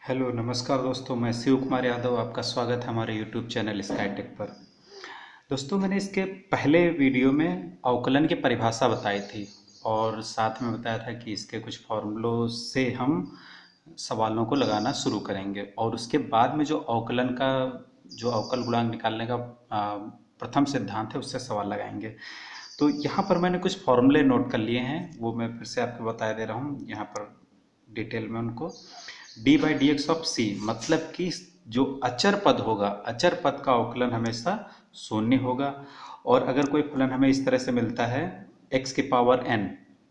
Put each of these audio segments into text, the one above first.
Hello नमस्कार दोस्तों, मैं शिव कुमार यादव। आपका स्वागत है हमारे यूट्यूब चैनल स्काईटेक पर। दोस्तों, मैंने इसके पहले वीडियो में अवकलन की परिभाषा बताई थी और साथ में बताया था कि इसके कुछ फॉर्मूलों से हम सवालों को लगाना शुरू करेंगे और उसके बाद में जो अवकलन का जो अवकल गुणांक निकालने का प्रथम सिद्धांत है उससे सवाल लगाएंगे। तो यहाँ पर मैंने कुछ फॉर्मूले नोट कर लिए हैं, वो मैं फिर से आपको बता दे रहा हूँ यहाँ पर डिटेल में उनको। D by d x of c मतलब कि जो अचर पद होगा, अचर पद का अवकलन हमेशा शून्य होगा। और अगर कोई फलन हमें इस तरह से मिलता है x की पावर n,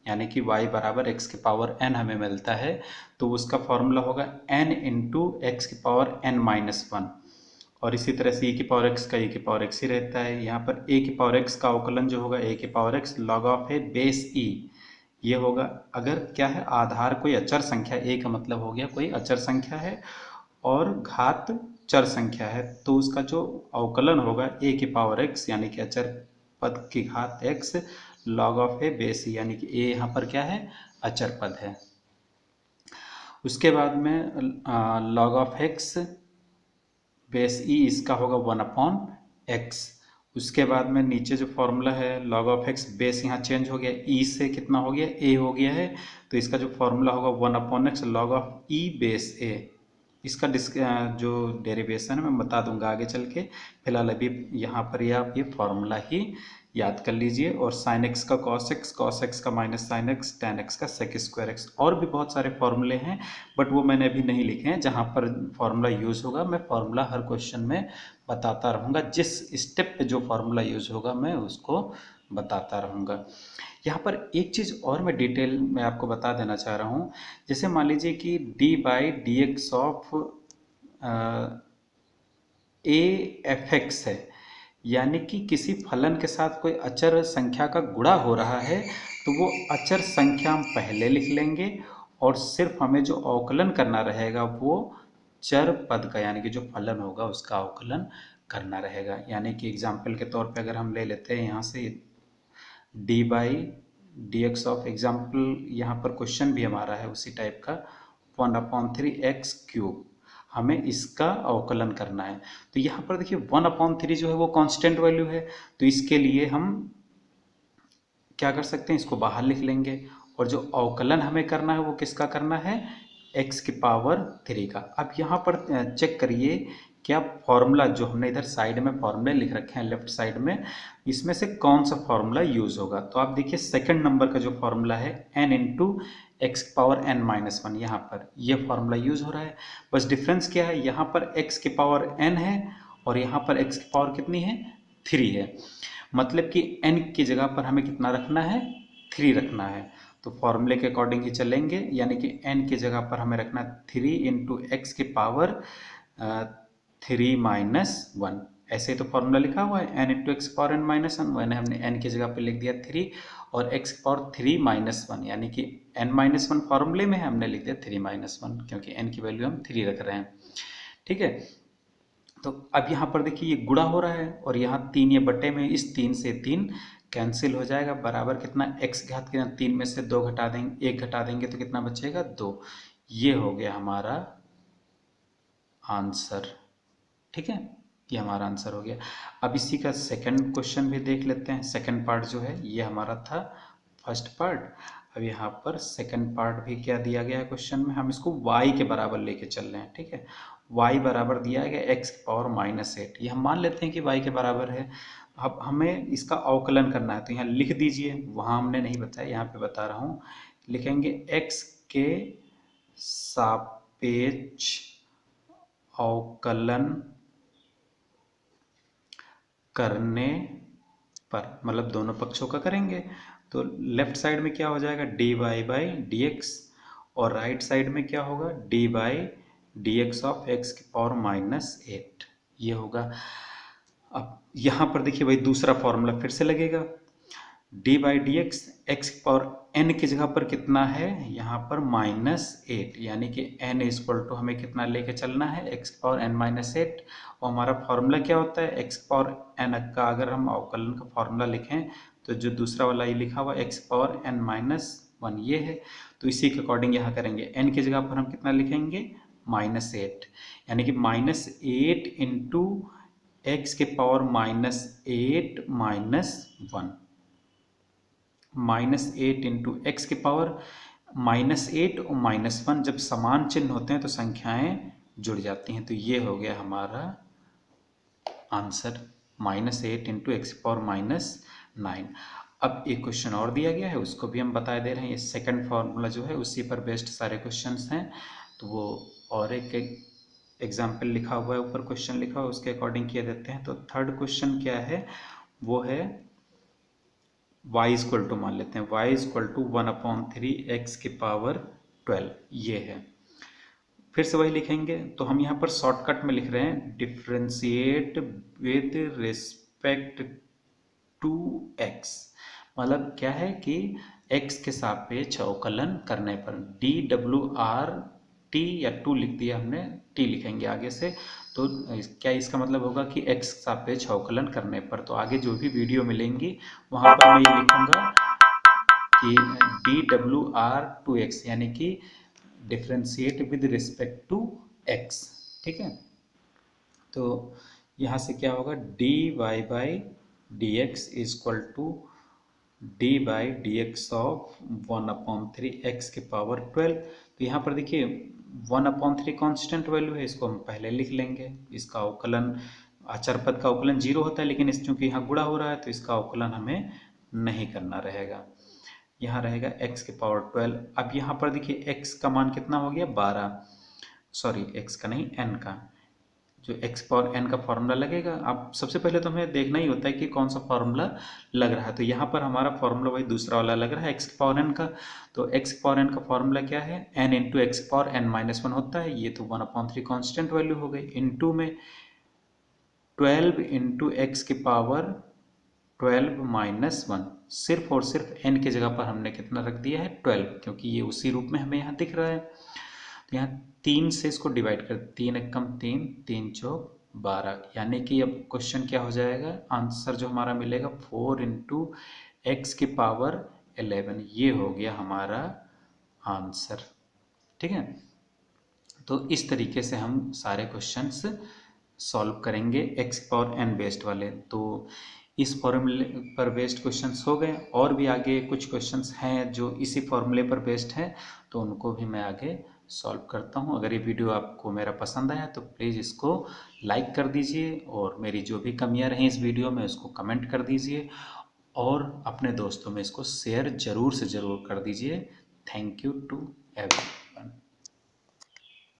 यानी कि y बराबर x की पावर n हमें मिलता है, तो उसका फॉर्मूला होगा n इंटू एक्स की पावर n माइनस वन। और इसी तरह से e की पावर x का e की पावर x ही रहता है। यहाँ पर a की पावर x का अवकलन जो होगा a की पावर x लॉग ऑफ है बेस e, ये होगा। अगर क्या है, आधार कोई अचर संख्या, a का मतलब हो गया कोई अचर संख्या है और घात चर संख्या है, तो उसका जो अवकलन होगा a की पावर x यानी कि अचर पद की घात x लॉग ऑफ है बेस e, यानी कि a यहाँ पर क्या है, अचर पद है। उसके बाद में लॉग ऑफ x बेस ई इसका होगा 1/x। उसके बाद में नीचे जो फॉर्मूला है लॉग ऑफ एक्स, बेस यहाँ चेंज हो गया, ई से कितना हो गया, ए हो गया है, तो इसका जो फॉर्मूला होगा 1/x log of e base a. इसका जो डेरिवेशन है मैं बता दूंगा आगे चल के। फिलहाल अभी यहाँ पर आप ये फॉर्मूला ही याद कर लीजिए। और साइन एक्स का कॉस एक्स का minus sine x, ten x का सेक स्क्वायर एक्स, और भी बहुत सारे फॉर्मूले हैं बट वो मैंने अभी नहीं लिखे हैं। जहाँ पर फॉर्मूला यूज़ होगा मैं फॉर्मूला हर क्वेश्चन में बताता रहूँगा, जिस स्टेप पे जो फॉर्मूला यूज़ होगा मैं उसको बताता रहूँगा। यहाँ पर एक चीज़ और मैं डिटेल में आपको बता देना चाह रहा हूँ। जैसे मान लीजिए कि D by d x of A F x है, यानी कि किसी फलन के साथ कोई अचर संख्या का गुणा हो रहा है, तो वो अचर संख्या हम पहले लिख लेंगे और सिर्फ हमें जो अवकलन करना रहेगा वो चर पद का, यानी कि जो फलन होगा उसका अवकलन करना रहेगा। यानी कि एग्जाम्पल के तौर पे अगर हम ले लेते हैं यहाँ से D by d x of, example यहाँ पर क्वेश्चन भी हमारा है उसी टाइप का, 1/3x³ हमें इसका अवकलन करना है। तो यहाँ पर देखिए 1/3 जो है वो कांस्टेंट वैल्यू है, तो इसके लिए हम क्या कर सकते हैं, इसको बाहर लिख लेंगे। और जो अवकलन हमें करना है वो किसका करना है, x की पावर 3 का। अब यहाँ पर चेक करिए क्या फॉर्मूला जो हमने इधर साइड में फॉर्मूले लिख रखे हैं लेफ्ट साइड में, इसमें से कौन सा फॉर्मूला यूज होगा। तो आप देखिए सेकंड नंबर का जो फॉर्मूला है n इंटू एक्स की पावर n माइनस वन, यहाँ पर यह फॉर्मूला यूज हो रहा है। बस डिफरेंस क्या है, यहाँ पर x की पावर n है और यहाँ पर x की पावर कितनी है, 3 है। मतलब कि n की जगह पर हमें कितना रखना है, 3 रखना है। तो फॉर्मूले के अकॉर्डिंग ही चलेंगे, यानी कि n की जगह पर हमें रखना 3 इंटू एक्स की पावर 3 माइनस वन। ऐसे ही तो फॉर्मूला लिखा हुआ है n इंटू एक्स की पावर n माइनस वन, मैंने हमने n की जगह पर लिख दिया 3 और x की पावर 3 माइनस वन, यानी कि n माइनस वन फॉर्मूले में है, हमने लिख दिया 3 माइनस वन क्योंकि n की वैल्यू हम 3 रख रहे हैं। ठीक है, तो अब यहाँ पर देखिए ये गुणा हो रहा है और यहाँ 3 ये बटे में, इस 3 से 3 कैंसिल हो जाएगा, बराबर कितना x घात के 3 में से 2 घटा देंगे, 1 घटा देंगे तो कितना बचेगा, 2। ये हो गया हमारा आंसर। ठीक है, ये हमारा आंसर हो गया। अब इसी का सेकंड क्वेश्चन भी देख लेते हैं। सेकंड पार्ट जो है ये हमारा था फर्स्ट पार्ट। अब यहाँ पर सेकंड पार्ट भी क्या दिया गया है क्वेश्चन में, हम इसको y के बराबर लेके चल रहे हैं। ठीक है, y बराबर दिया गया x की पावर -8, ये हम मान लेते हैं कि y के बराबर है। अब हमें इसका अवकलन करना है, तो यहाँ लिख दीजिए, वहाँ हमने नहीं बताया, यहाँ पे बता रहा हूँ। लिखेंगे x के सापेक्ष अवकलन करने पर, मतलब दोनों पक्षों का करेंगे, तो लेफ्ट साइड में क्या हो जाएगा, d y by d x, और राइट साइड में क्या होगा, d by d x of x की पावर -8, ये होगा। अब यहाँ पर देखिए भाई दूसरा फॉर्मूला फिर से लगेगा, D by d x, x की पावर n की जगह पर कितना है, यहाँ पर -8, यानी कि n इक्वल टू हमें कितना लेके चलना है, x की पावर n-8। और हमारा फॉर्मूला क्या होता है, x की पावर n का अगर हम अवकलन का फॉर्मूला लिखें तो जो दूसरा वाला ये लिखा हुआ x की पावर n-1 ये है, तो इसी के अकॉर्डिंग यहाँ करेंगे। n की जगह पर हम कितना लिखेंगे, -8, यानी कि -8 इंटू एक्स के पावर -8 -1, -8 इंटू एक्स के पावर -8 और -1 जब समान चिन्ह होते हैं तो संख्याएं जुड़ जाती हैं। तो ये हो गया हमारा आंसर, -8 इंटू एक्स पावर -9। अब एक क्वेश्चन और दिया गया है, उसको भी हम बता दे रहे हैं। ये सेकंड फॉर्मूला जो है उसी पर बेस्ड सारे क्वेश्चंस हैं, तो वो और एक एग्जाम्पल लिखा हुआ है, ऊपर क्वेश्चन लिखा हुआ है, उसके अकॉर्डिंग किए देते हैं। तो थर्ड क्वेश्चन क्या है, वो है y इक्वल टू, मान लेते हैं y इक्वल टू 1/3 x की पावर 12, ये है। फिर से वही लिखेंगे, तो हम यहाँ पर शॉर्टकट में लिख रहे हैं differentiate with respect to x, मतलब क्या है कि x के सापेक्ष अवकलन करने पर, DWR t या 2 लिख दिया हमने, t लिखेंगे आगे से, तो क्या इसका मतलब होगा कि x सापेक्ष अवकलन करने पर। तो आगे जो भी वीडियो मिलेंगी वहां पर मैं ये लिखूंगा कि DWR2x, यानी कि differentiate with respect to x, ठीक है। तो यहाँ से क्या होगा, dy/dx equal to d/dx of 1/3 x के पावर 12। तो यहाँ पर देखिए 1/3 कांस्टेंट वैल्यू है, इसको हम पहले लिख लेंगे। इसका अवकलन, अचर पद का अवकलन 0 होता है, लेकिन इस चूंकि यहाँ गुणा हो रहा है तो इसका अवकलन हमें नहीं करना रहेगा। यहाँ रहेगा x के पावर 12। अब यहाँ पर देखिए x का मान कितना हो गया, 12, सॉरी x का नहीं, n का, जो x पावर n का फॉर्मूला लगेगा। अब सबसे पहले तो हमें देखना ही होता है कि कौन सा फॉर्मूला लग रहा है। तो यहाँ पर हमारा फॉर्मूला वही दूसरा वाला लग रहा है, x पावर n का। तो x पावर n का फॉर्मूला क्या है, n into x power n-1 होता है। ये तो 1/3 कांस्टेंट वैल्यू हो गई, इंटू में 12 इंटू एक्स की पावर 12-1, सिर्फ और सिर्फ n की जगह पर हमने कितना रख दिया है, 12, क्योंकि ये उसी रूप में हमें यहाँ दिख रहा है। तो यहाँ 3 से इसको डिवाइड कर, 3 एकम 3, 3 चौक 12, यानी कि अब क्वेश्चन क्या हो जाएगा, आंसर जो हमारा मिलेगा 4 इंटू एक्स की पावर 11, ये हो गया हमारा आंसर, ठीक है। तो इस तरीके से हम सारे क्वेश्चंस सॉल्व करेंगे एक्स पावर n बेस्ड वाले। तो इस फॉर्मूले पर बेस्ड क्वेश्चंस हो गए, और भी आगे कुछ क्वेश्चंस हैं जो इसी फॉर्मूले पर बेस्ड हैं, तो उनको भी मैं आगे सॉल्व करता हूं। अगर ये वीडियो आपको मेरा पसंद आया तो प्लीज़ इसको लाइक कर दीजिए, और मेरी जो भी कमियां रहीं इस वीडियो में उसको कमेंट कर दीजिए, और अपने दोस्तों में इसको शेयर ज़रूर से ज़रूर कर दीजिए। Thank you to everyone.